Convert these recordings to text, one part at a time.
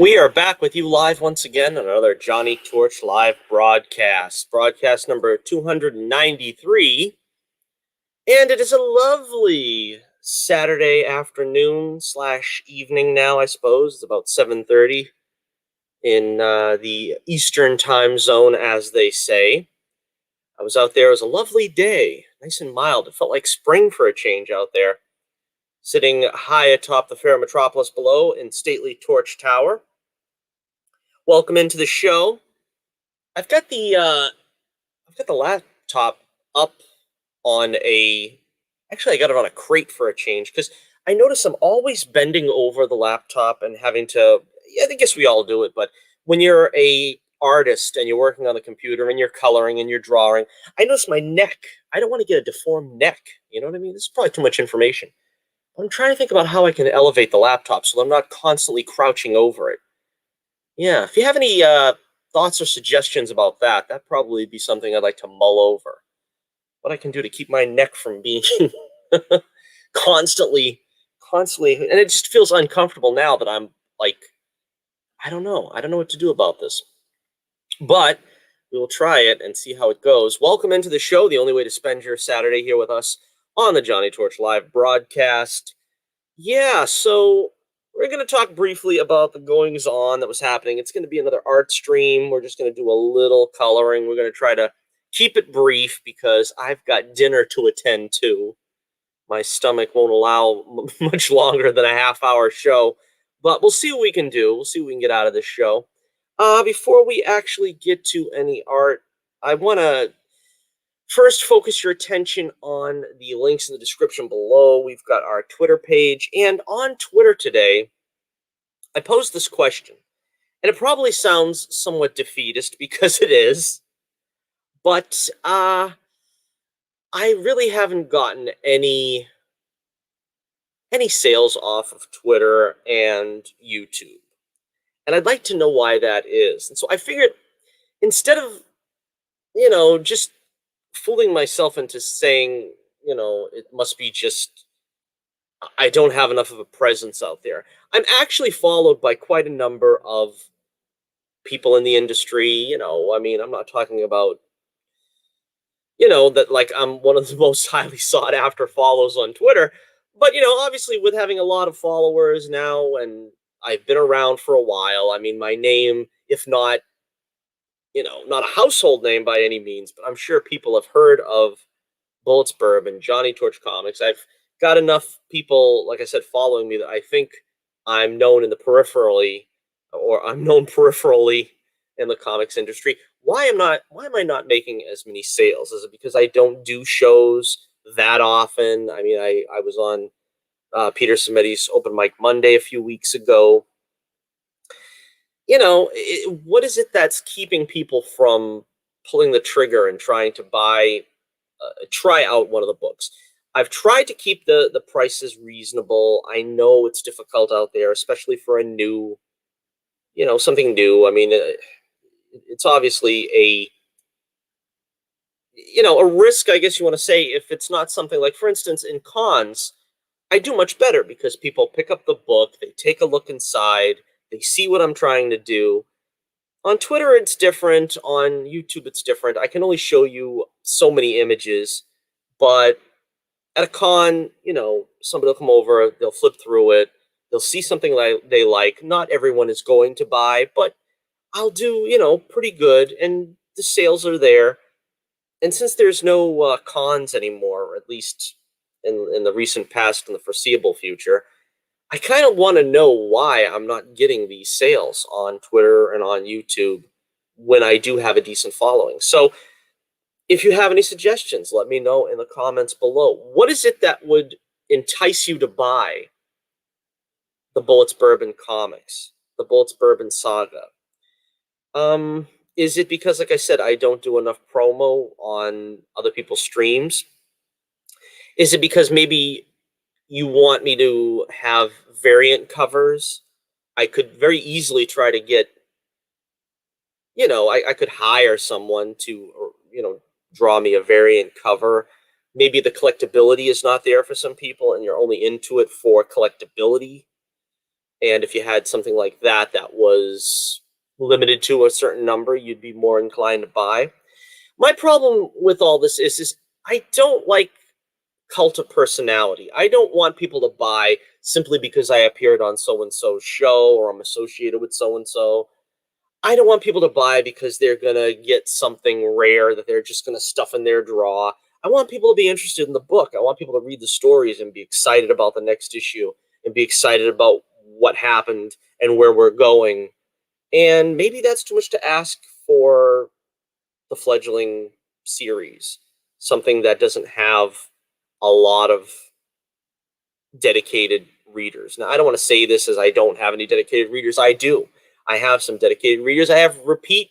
We are back with you live once again on another Johnny Torch live broadcast. Broadcast number 293. And it is a lovely Saturday afternoon slash evening now, I suppose. It's about 7:30 in the Eastern time zone, as they say. I was out there. It was a lovely day, nice and mild. It felt like spring for a change out there. Sitting high atop the fair metropolis below in stately Torch Tower. Welcome into the show. I've got the laptop up on a. Actually, I got it on a crate for a change because I notice I'm always bending over the laptop and having to. Yeah, I guess we all do it, but when you're a artist and you're working on the computer and you're coloring and you're drawing, I notice my neck. I don't want to get a deformed neck. You know what I mean? This is probably too much information. I'm trying to think about how I can elevate the laptop so I'm not constantly crouching over it. Yeah, if you have any thoughts or suggestions about that, that'd probably be something I'd like to mull over. What I can do to keep my neck from being constantly, and it just feels uncomfortable now that I'm like, I don't know what to do about this. But we will try it and see how it goes. Welcome into the show, the only way to spend your Saturday here with us on the Johnny Torch live broadcast. Yeah, so we're going to talk briefly about the goings-on that was happening. It's going to be another art stream. We're just going to do a little coloring. We're going to try to keep it brief because I've got dinner to attend to. My stomach won't allow much longer than a half-hour show, but we'll see what we can do. We'll see what we can get out of this show. Before we actually get to any art, I want to first, focus your attention on the links in the description below. We've got our Twitter page. And on Twitter today, I posed this question. And it probably sounds somewhat defeatist because it is. But I really haven't gotten any sales off of Twitter and YouTube. And I'd like to know why that is. And so I figured instead of, just fooling myself into saying, it must be just I don't have enough of a presence out there. I'm actually followed by quite a number of people in the industry. I'm not talking about, that like I'm one of the most highly sought after follows on Twitter. But, obviously with having a lot of followers now and I've been around for a while, I mean, my name, if not not a household name by any means, but I'm sure people have heard of Bullets Bourbon, Johnny Torch Comics. I've got enough people, like I said, following me that I think I'm known in the peripherally, or I'm known peripherally in the comics industry. Why am I not making as many sales? Is it because I don't do shows that often? I mean, I was on Peter Samedi's Open Mic Monday a few weeks ago. What is it that's keeping people from pulling the trigger and trying to try out one of the books? I've tried to keep the prices reasonable. I know it's difficult out there, especially for a new, something new. I mean, it's obviously a risk, I guess you want to say, if it's not something like, for instance, in cons, I do much better because people pick up the book, they take a look inside, they see what I'm trying to do. On Twitter, it's different. On YouTube, it's different. I can only show you so many images. But at a con, somebody will come over, they'll flip through it, they'll see something they like. Not everyone is going to buy, but I'll do, pretty good. And the sales are there. And since there's no cons anymore, at least in the recent past and the foreseeable future, I kind of want to know why I'm not getting these sales on Twitter and on YouTube when I do have a decent following. So if you have any suggestions, let me know in the comments below. What is it that would entice you to buy the Bullets Bourbon comics, the Bullets Bourbon saga? Is it because, like I said, I don't do enough promo on other people's streams? Is it because maybe you want me to have variant covers? I could very easily try to get, I could hire someone to, draw me a variant cover. Maybe the collectability is not there for some people and you're only into it for collectability. And if you had something like that that was limited to a certain number, you'd be more inclined to buy. My problem with all this is I don't like cult of personality. I don't want people to buy simply because I appeared on so and so's show or I'm associated with so and so. I don't want people to buy because they're going to get something rare that they're just going to stuff in their drawer. I want people to be interested in the book. I want people to read the stories and be excited about the next issue and be excited about what happened and where we're going. And maybe that's too much to ask for the fledgling series, something that doesn't have a lot of dedicated readers. Now, I don't want to say this as I don't have any dedicated readers. I do. I have some dedicated readers. I have repeat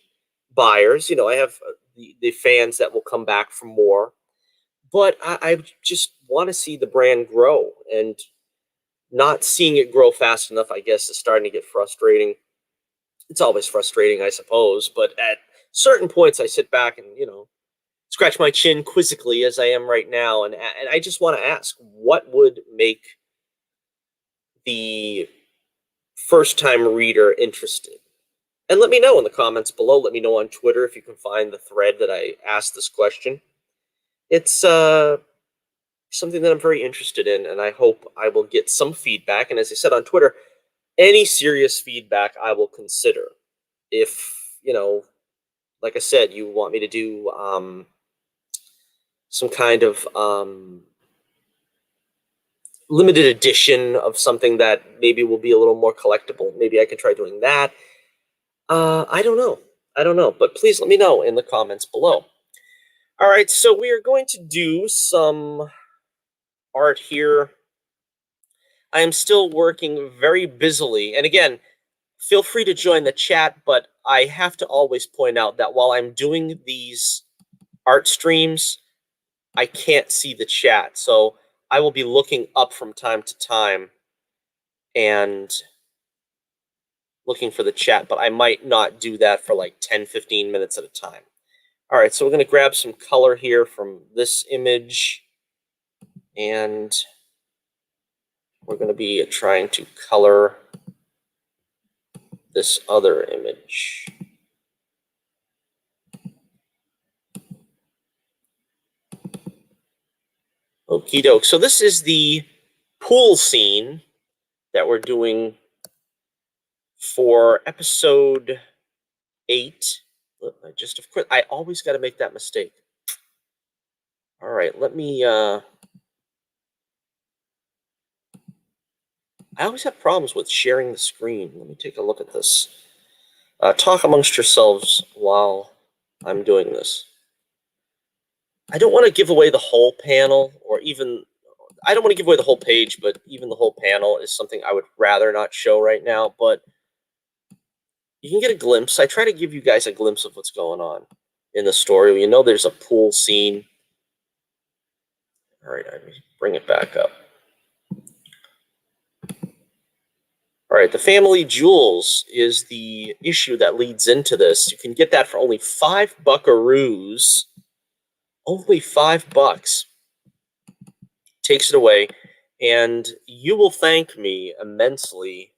buyers. You know, I have the fans that will come back for more. But I just want to see the brand grow, and not seeing it grow fast enough, I guess, is starting to get frustrating. It's always frustrating, I suppose. But at certain points, I sit back and, scratch my chin quizzically as I am right now. And I just want to ask, what would make the first-time reader interested? And let me know in the comments below. Let me know on Twitter if you can find the thread that I asked this question. It's something that I'm very interested in, and I hope I will get some feedback. And as I said on Twitter, any serious feedback I will consider. If, like I said, you want me to do some kind of limited edition of something that maybe will be a little more collectible, maybe I could try doing that. I don't know, but please let me know in the comments below. All right, so we are going to do some art here. I am still working very busily, and again, feel free to join the chat, but I have to always point out that while I'm doing these art streams, I can't see the chat, so I will be looking up from time to time and looking for the chat, but I might not do that for like 10-15 minutes at a time. All right, so we're going to grab some color here from this image, and we're going to be trying to color this other image. Okie doke. So this is the pool scene that we're doing for episode 8. Of course, I always got to make that mistake. All right, let me. I always have problems with sharing the screen. Let me take a look at this. Talk amongst yourselves while I'm doing this. I don't want to give away the whole panel, or even, I don't want to give away the whole page, but even the whole panel is something I would rather not show right now, but you can get a glimpse. I try to give you guys a glimpse of what's going on in the story. There's a pool scene. All right, I bring it back up. All right, the family jewels is the issue that leads into this. You can get that for only 5 buckaroos. Only $5. Takes it away, and you will thank me immensely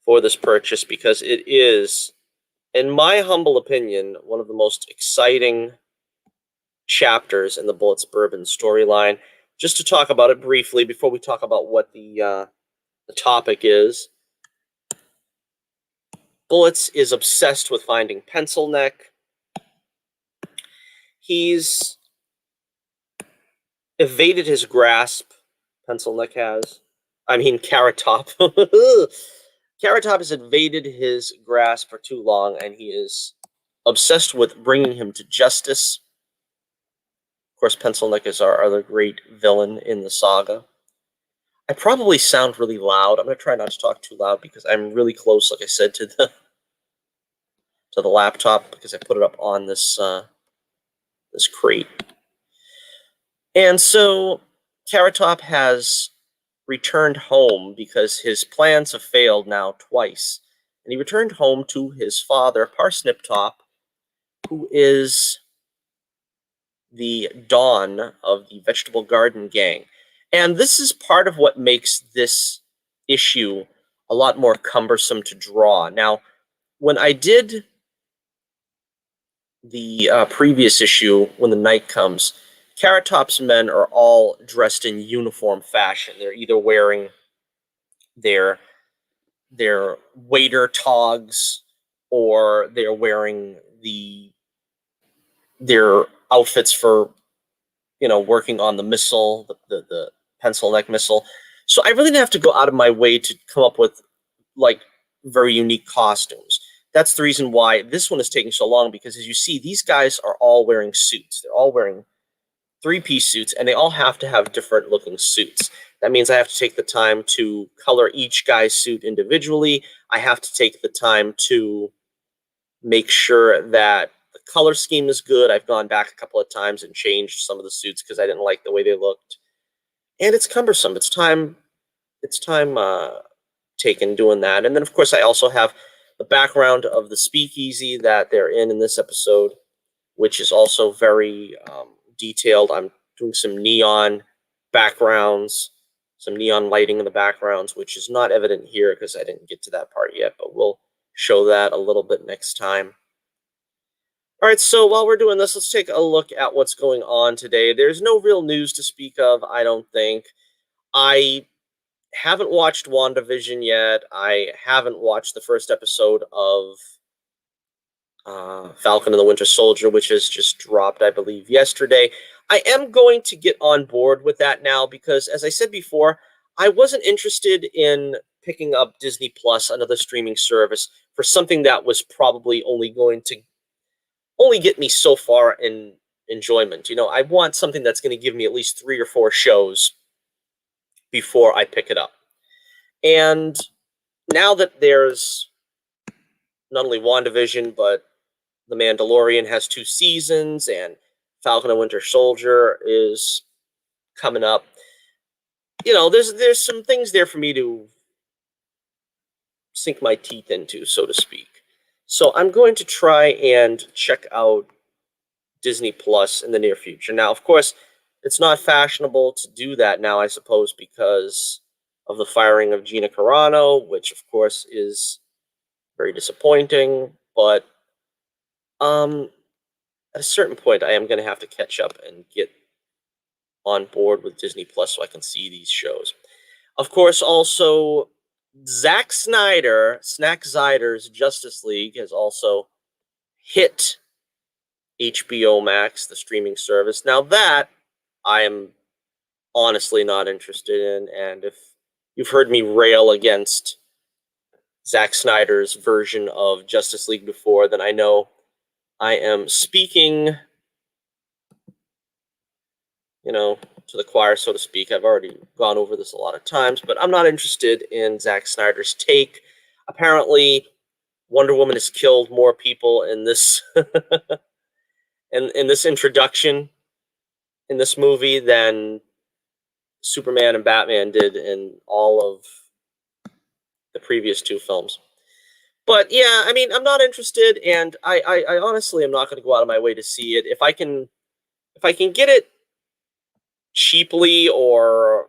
for this purchase, because it is, in my humble opinion, one of the most exciting chapters in the Bullets Bourbon storyline. Just to talk about it briefly before we talk about what the topic is. Bullets is obsessed with finding Pencil Neck. He's evaded his grasp. Pencil Neck has. Carrot Top. Carrot Top has evaded his grasp for too long, and he is obsessed with bringing him to justice. Of course, Pencil Neck is our other great villain in the saga. I probably sound really loud. I'm going to try not to talk too loud because I'm really close, like I said, to the laptop, because I put it up on this this crate. And so Carrot Top has returned home because his plans have failed now twice. And he returned home to his father, Parsnip Top, who is the Dawn of the Vegetable Garden Gang. And this is part of what makes this issue a lot more cumbersome to draw. Now, when I did the previous issue, When the Night Comes, Carrot Top's men are all dressed in uniform fashion. They're either wearing their waiter togs, or they're wearing their outfits for working on the missile, the pencil neck missile. So I really didn't have to go out of my way to come up with like very unique costumes. That's the reason why this one is taking so long, because as you see, these guys are all wearing suits. They're all wearing three-piece suits, and they all have to have different looking suits. That means I have to take the time to color each guy's suit individually. I have to take the time to make sure that the color scheme is good. I've gone back a couple of times and changed some of the suits because I didn't like the way they looked. And it's cumbersome. It's time taken doing that. And then, of course, I also have the background of the speakeasy that they're in this episode, which is also very detailed. I'm doing some neon backgrounds, some neon lighting in the backgrounds, which is not evident here because I didn't get to that part yet, but we'll show that a little bit next time. All right, so while we're doing this, let's take a look at what's going on today. There's no real news to speak of, I don't think. I haven't watched WandaVision yet. I haven't watched the first episode of Falcon and the Winter Soldier, which has just dropped, I believe, yesterday. I am going to get on board with that now because, as I said before, I wasn't interested in picking up Disney Plus, another streaming service, for something that was probably only going to get me so far in enjoyment. I want something that's going to give me at least 3 or 4 shows before I pick it up. And now that there's not only WandaVision, but The Mandalorian has 2 seasons, and Falcon and Winter Soldier is coming up, there's some things there for me to sink my teeth into, so to speak. So I'm going to try and check out Disney Plus in the near future. Now, of course, it's not fashionable to do that now, I suppose, because of the firing of Gina Carano, which, of course, is very disappointing. But at a certain point, I am going to have to catch up and get on board with Disney Plus so I can see these shows. Of course, also, Zack Snyder's Justice League has also hit HBO Max, the streaming service. Now that I am honestly not interested in, and if you've heard me rail against Zack Snyder's version of Justice League before, then I know I am speaking, to the choir, so to speak. I've already gone over this a lot of times, but I'm not interested in Zack Snyder's take. Apparently, Wonder Woman has killed more people in this in this introduction in this movie than Superman and Batman did in all of the previous 2 films. But yeah, I mean, I'm not interested, and I honestly am not going to go out of my way to see it. If I can get it cheaply or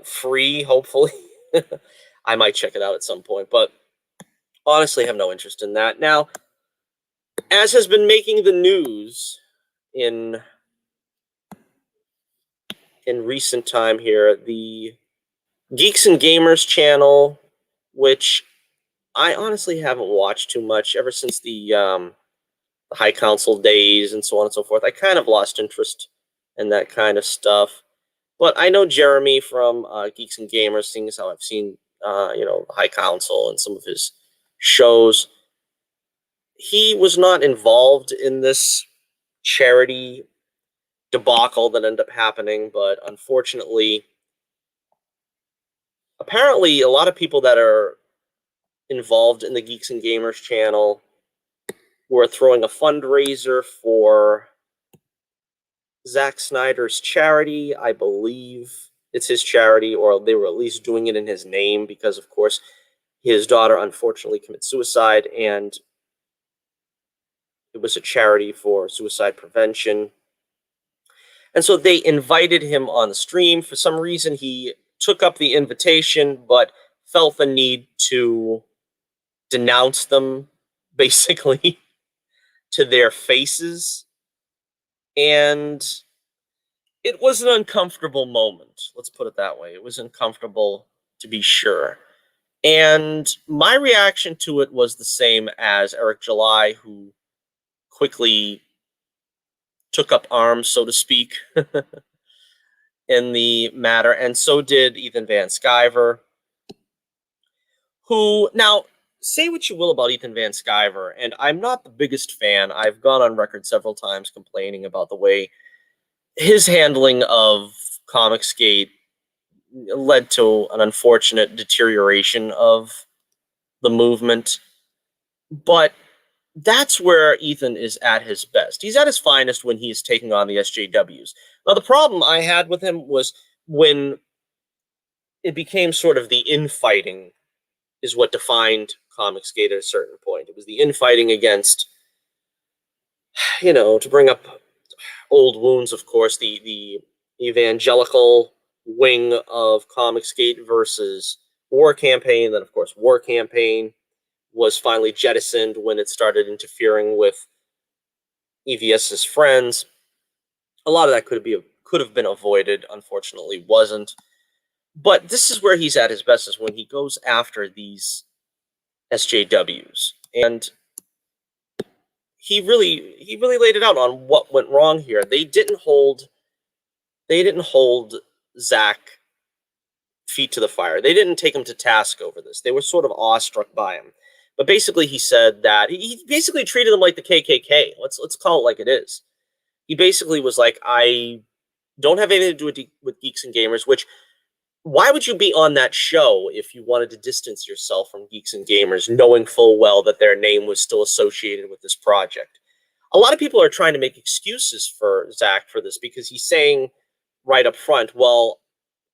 free, hopefully, I might check it out at some point. But honestly, I have no interest in that. Now, as has been making the news in recent time here, the Geeks and Gamers channel, which I honestly haven't watched too much ever since the High Council days and so on and so forth. I kind of lost interest in that kind of stuff. But I know Jeremy from Geeks and Gamers, seeing as how I've seen, High Council and some of his shows. He was not involved in this charity debacle that ended up happening, but unfortunately, apparently a lot of people that are involved in the Geeks and Gamers channel were throwing a fundraiser for Zack Snyder's charity. I believe it's his charity, or they were at least doing it in his name because, of course, his daughter unfortunately committed suicide, and it was a charity for suicide prevention. And so they invited him on the stream. For some reason, he took up the invitation, but felt the need to denounce them, basically, to their faces. And it was an uncomfortable moment. Let's put it that way. It was uncomfortable, to be sure. And my reaction to it was the same as Eric July, who quickly took up arms, so to speak, in the matter. And so did Ethan Van Sciver, who, now, say what you will about Ethan Van Sciver, and I'm not the biggest fan. I've gone on record several times complaining about the way his handling of Comicsgate led to an unfortunate deterioration of the movement. But that's where Ethan is at his best. He's at his finest when he's taking on the SJWs. Now, the problem I had with him was when it became sort of the infighting is what defined Comicsgate at a certain point. It was the infighting against, to bring up old wounds, of course, the evangelical wing of Comicsgate versus War Campaign. Then, of course, War Campaign was finally jettisoned when it started interfering with EVS's friends. A lot of that could have been avoided. Unfortunately, wasn't. But this is where he's at his best, is when he goes after these SJWs, and he really laid it out on what went wrong here. They didn't hold Zach feet to the fire. They didn't take him to task over this. They were sort of awestruck by him. But basically, he said that he basically treated them like the KKK. Let's call it like it is. He basically was like, I don't have anything to do with Geeks and Gamers, which, why would you be on that show if you wanted to distance yourself from Geeks and Gamers, knowing full well that their name was still associated with this project? A lot of people are trying to make excuses for Zach for this, because he's saying right up front, well,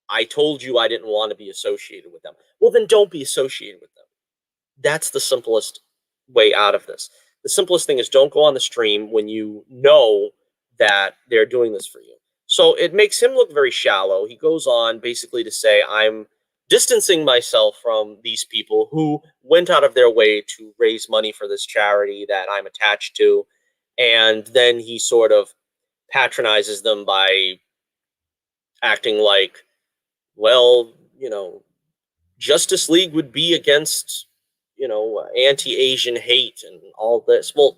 I told you I didn't want to be associated with them. Well, then don't be associated with them. That's the simplest way out of this. The simplest thing is, don't go on the stream when you know that they're doing this for you. So it makes him look very shallow. He goes on basically to say, I'm distancing myself from these people who went out of their way to raise money for this charity that I'm attached to. And then he sort of patronizes them by acting like, well, Justice League would be against, anti-Asian hate and all this. Well,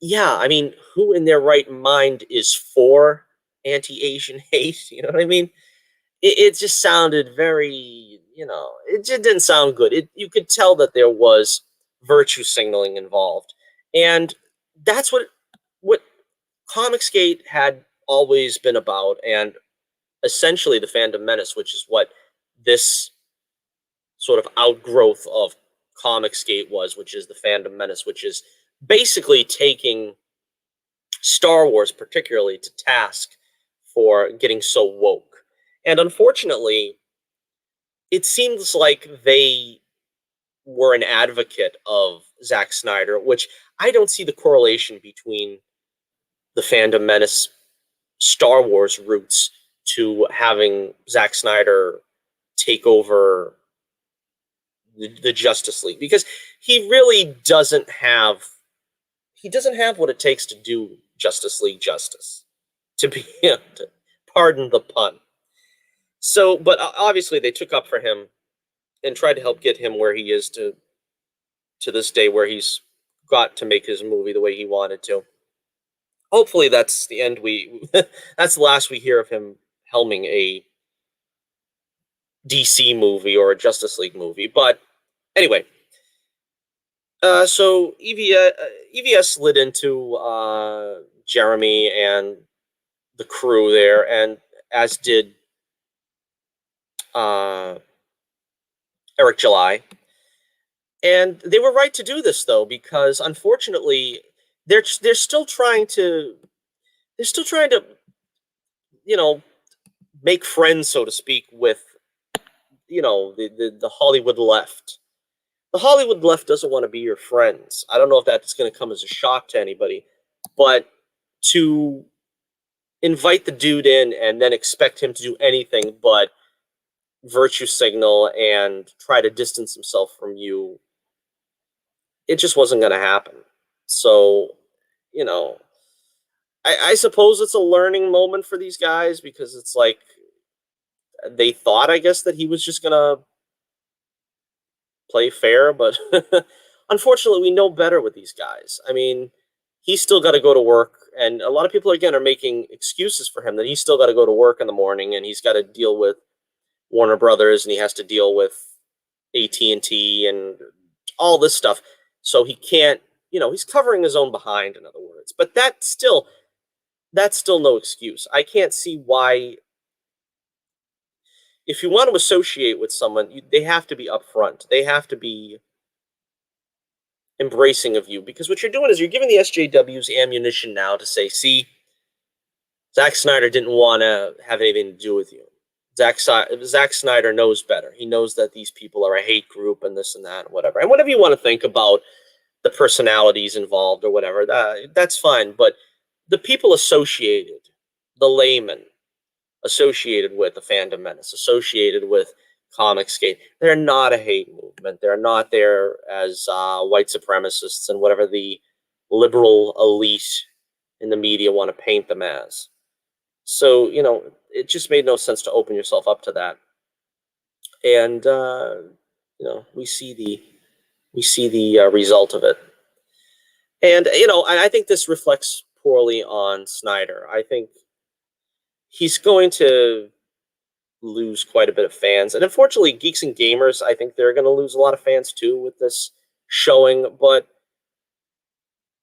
yeah, I mean, who in their right mind is for anti-Asian hate? You know what I mean? It just sounded very, it just didn't sound good. You could tell that there was virtue signaling involved. And that's what Comicsgate had always been about, and essentially the Fandom Menace, which is what this sort of outgrowth of Comicsgate was, which is the Fandom Menace, which is basically taking Star Wars particularly to task for getting so woke. And unfortunately, it seems like they were an advocate of Zack Snyder, which I don't see the correlation between the Fandom Menace Star Wars roots to having Zack Snyder take over the Justice League, because he really doesn't have what it takes to do Justice League justice, to be to pardon the pun. So, but obviously they took up for him and tried to help get him where he is to this day, where he's got to make his movie the way he wanted to. Hopefully that's the end that's the last we hear of him helming a DC movie or a Justice League movie. But anyway, so EVS slid into Jeremy and the crew there, and as did Eric July. And they were right to do this, though, because unfortunately they're still trying to make friends, so to speak, with the Hollywood left. The Hollywood left doesn't want to be your friends. I don't know if that's going to come as a shock to anybody, but to invite the dude in and then expect him to do anything but virtue signal and try to distance himself from you, it just wasn't going to happen. So, you know, I suppose it's a learning moment for these guys because it's like they thought, I guess, that he was just going to play fair, but unfortunately, we know better with these guys. I mean, he's still got to go to work, and a lot of people again are making excuses for him that he's still got to go to work in the morning, and he's got to deal with Warner Brothers, and he has to deal with AT&T and all this stuff. So he can't, he's covering his own behind, in other words. But that's still no excuse. I can't see why. If you want to associate with someone, they have to be upfront. They have to be embracing of you, because what you're doing is you're giving the SJWs ammunition now to say, see, Zack Snyder didn't want to have anything to do with you. Zack Snyder knows better. He knows that these people are a hate group and this and that and whatever. And whatever you want to think about the personalities involved or whatever, that's fine. But the people associated, the laymen associated with the Fandom Menace, associated with Comicsgate, they're not a hate movement. They're not there as white supremacists and whatever the liberal elite in the media want to paint them as. So, it just made no sense to open yourself up to that. And, we see the result of it. And, I think this reflects poorly on Snyder. I think he's going to lose quite a bit of fans. And unfortunately, Geeks and Gamers, I think they're going to lose a lot of fans too with this showing. But,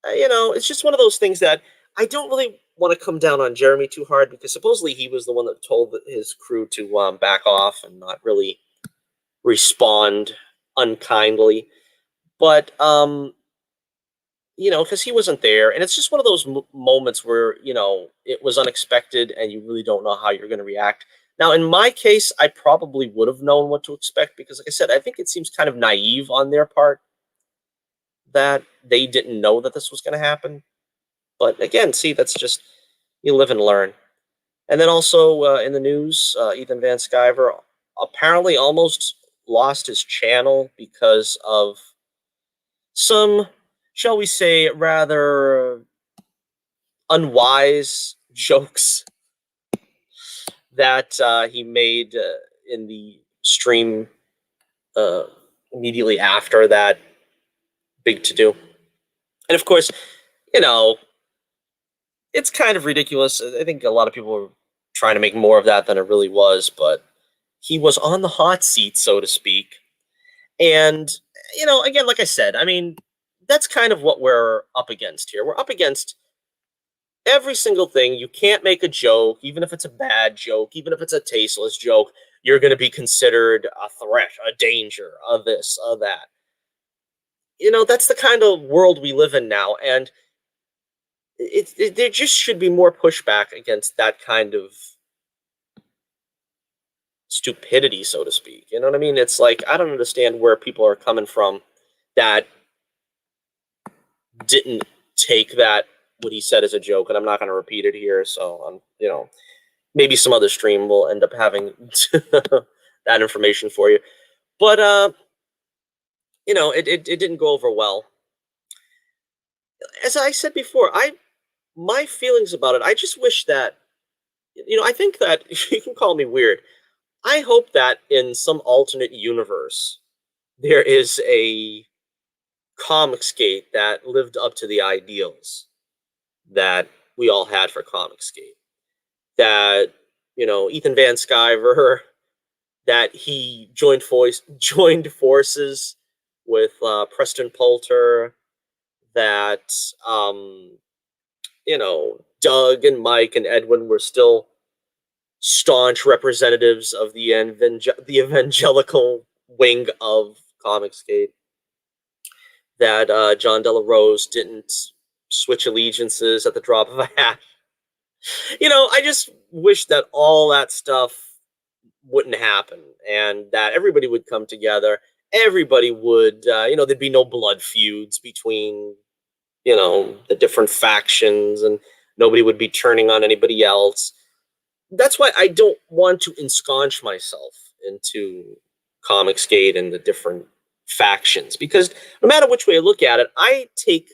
it's just one of those things that I don't really want to come down on Jeremy too hard, because supposedly he was the one that told his crew to back off and not really respond unkindly. But, because he wasn't there. And it's just one of those moments where, it was unexpected and you really don't know how you're going to react. Now, in my case, I probably would have known what to expect because, like I said, I think it seems kind of naive on their part that they didn't know that this was going to happen. But again, see, that's just, you live and learn. And then also in the news, Ethan Van Sciver apparently almost lost his channel because of some, shall we say, rather unwise jokes that he made in the stream immediately after that big to-do. And of course, it's kind of ridiculous. I think a lot of people were trying to make more of that than it really was, but he was on the hot seat, so to speak. And, again, like I said, I mean, that's kind of what we're up against here. We're up against every single thing. You can't make a joke, even if it's a bad joke, even if it's a tasteless joke, you're going to be considered a threat, a danger, a this, a that. That's the kind of world we live in now. And there just should be more pushback against that kind of stupidity, so to speak. You know what I mean? It's like, I don't understand where people are coming from that didn't take that, what he said, as a joke. And I'm not going to repeat it here. So, maybe some other stream will end up having that information for you. But, it didn't go over well. As I said before, my feelings about it, I just wish that, I think that, you can call me weird, I hope that in some alternate universe, there is a Comicsgate that lived up to the ideals that we all had for Comicsgate. That, Ethan Van Sciver, that he joined forces with Preston Poulter, that, Doug and Mike and Edwin were still staunch representatives of the evangelical wing of Comicsgate. That John Della Rose didn't switch allegiances at the drop of a hat. I just wish that all that stuff wouldn't happen and that everybody would come together. Everybody would, there'd be no blood feuds between, the different factions, and nobody would be turning on anybody else. That's why I don't want to ensconce myself into Comicsgate and the different factions, because no matter which way I look at it, I take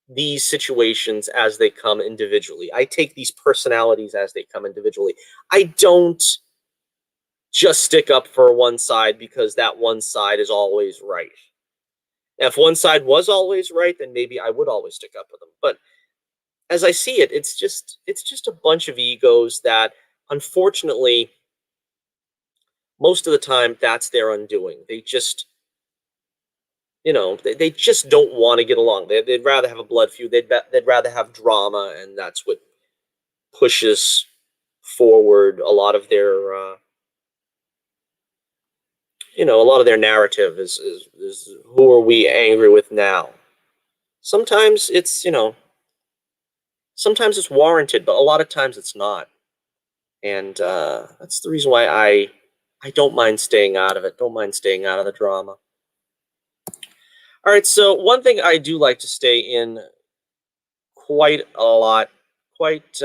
these situations as they come individually. I take these personalities as they come individually. I don't just stick up for one side because that one side is always right. Now, if one side was always right, then maybe I would always stick up for them. But as I see it, it's just a bunch of egos that, unfortunately, most of the time that's their undoing. They just, they just don't want to get along. They'd rather have a blood feud. They'd rather have drama, and that's what pushes forward a lot of their a lot of their narrative is who are we angry with now. Sometimes it's sometimes it's warranted, but a lot of times it's not, and that's the reason why I don't mind staying out of it. Don't mind staying out of the drama. All right, so one thing I do like to stay in quite a lot, quite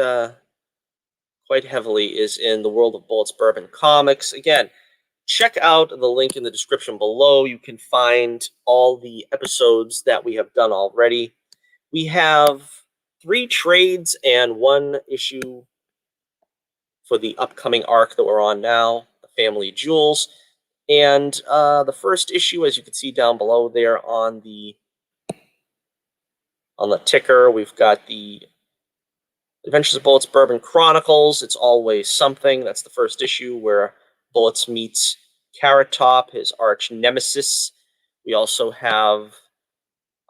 quite heavily, is in the world of Bullets Bourbon Comics. Again, check out the link in the description below. You can find all the episodes that we have done already. We have 3 trades and 1 issue for the upcoming arc that we're on now, the Family Jewels. And the first issue, as you can see down below there on the ticker, we've got the Adventures of Bullets Bourbon Chronicles. It's Always Something. That's the first issue where Bullets meets Carrot Top, his arch nemesis. We also have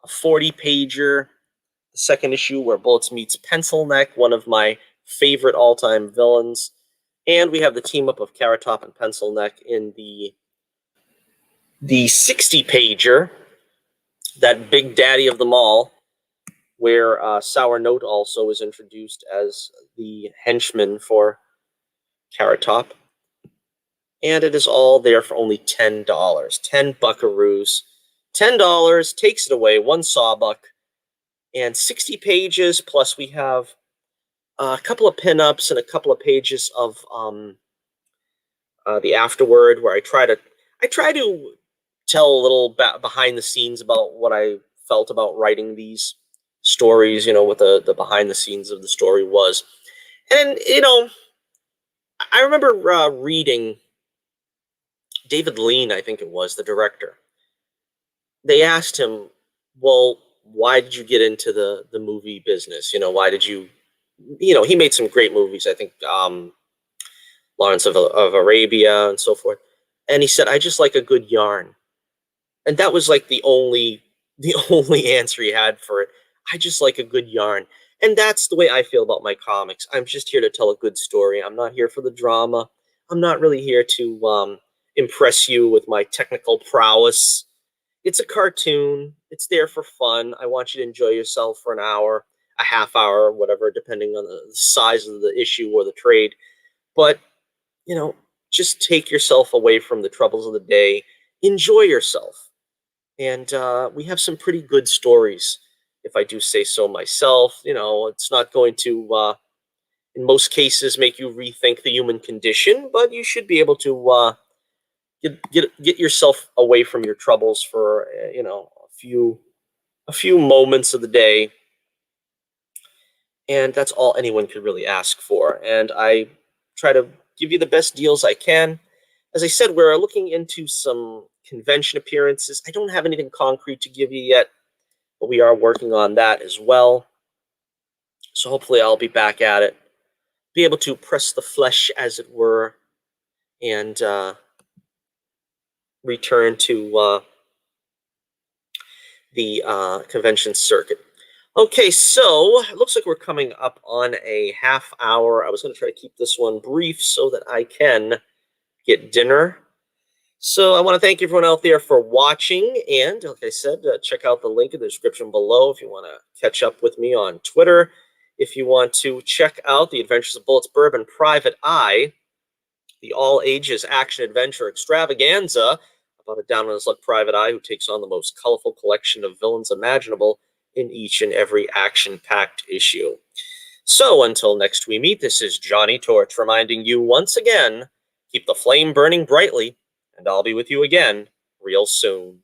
a 40-pager, the second issue where Bullets meets Pencil Neck, one of my favorite all-time villains. And we have the team-up of Carrot Top and Pencil Neck in the 60-pager, that big daddy of them all, where Sour Note also is introduced as the henchman for Carrot Top. And it is all there for only $10. 10 buckaroos. $10 takes it away, 1 sawbuck, and 60 pages, plus we have a couple of pinups and a couple of pages of the afterword, where I try to tell a little behind the scenes about what I felt about writing these stories, what the behind the scenes of the story was. And, I remember reading David Lean, I think it was, the director. They asked him, well, why did you get into the movie business? Why did you, he made some great movies, I think, Lawrence of Arabia and so forth. And he said, I just like a good yarn. And that was like the only answer he had for it. I just like a good yarn. And that's the way I feel about my comics. I'm just here to tell a good story. I'm not here for the drama. I'm not really here to impress you with my technical prowess. It's a cartoon. It's there for fun. I want you to enjoy yourself for an hour, a half hour, whatever, depending on the size of the issue or the trade. But, just take yourself away from the troubles of the day. Enjoy yourself. And we have some pretty good stories, if I do say so myself. It's not going to, in most cases, make you rethink the human condition, but you should be able to get yourself away from your troubles for a few moments of the day, and that's all anyone could really ask for. And I try to give you the best deals I can. As I said, we're looking into some convention appearances. I don't have anything concrete to give you yet, but we are working on that as well. So hopefully I'll be back at it, be able to press the flesh, as it were, and return to the convention circuit. Okay, so it looks like we're coming up on a half hour. I was going to try to keep this one brief so that I can get dinner. So I want to thank everyone out there for watching. And like I said, check out the link in the description below if you want to catch up with me on Twitter. If you want to check out the Adventures of Bullets Bourbon Private Eye, the all-ages action-adventure extravaganza about a down-on-his-luck private eye who takes on the most colorful collection of villains imaginable in each and every action-packed issue. So until next we meet, this is Johnny Torch reminding you once again, Keep the flame burning brightly, and I'll be with you again real soon.